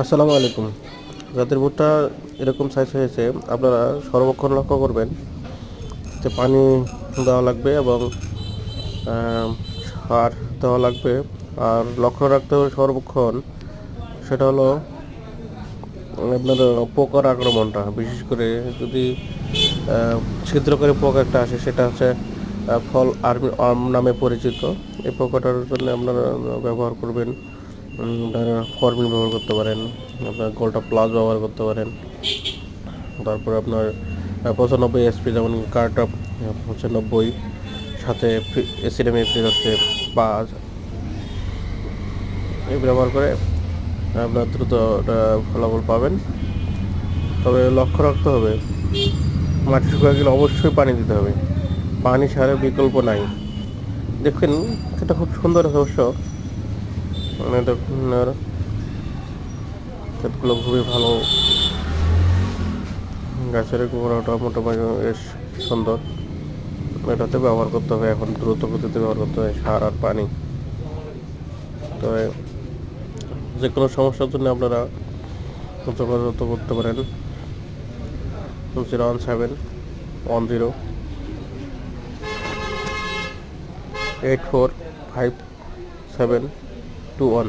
আসসালামু আলাইকুম। যাদের ভুট্টা এরকম সাইজ হয়েছে, আপনারা সর্বক্ষণ লক্ষ্য করবেন যে পানি দেওয়া লাগবে এবং সার দেওয়া লাগবে। আর লক্ষ্য রাখতে হবে সর্বক্ষণ, সেটা হলো আপনার পোকার আক্রমণটা। বিশেষ করে যদি ছিদ্রকারী পোকা একটা আসে, সেটা হচ্ছে ফল আর্ম নামে পরিচিত। এই পোকাটার জন্য আপনারা ব্যবহার করবেন, ফরমিন ব্যবহার করতে পারেন, আপনার গোল্টা প্লাস ব্যবহার করতে পারেন। তারপরে আপনার 95 এসপি, যেমন কার্টপ হচ্ছে 90, সাথে এসিডেমিথ্রিন হচ্ছে 5। এই ব্যবহার করে আপনার দ্রুত ফলাফল পাবেন। তবে লক্ষ্য রাখতে হবে, মাটি শুকিয়ে গেলে অবশ্যই পানি দিতে হবে। পানি ছাড়া বিকল্প নাই। দেখবেন এটা খুব সুন্দর অবশ্য, মানে দেখুন আর ক্ষেতগুলো খুবই ভালো, গাছের গোড়াটা মোটামুটি বেশ সুন্দর। এটাতে ব্যবহার করতে হবে, এখন দ্রুত গতিতে ব্যবহার করতে হবে সার আর পানি। তবে যে কোনো সমস্যার জন্য আপনারা যোগাযোগ করতে পারেন 01710845721।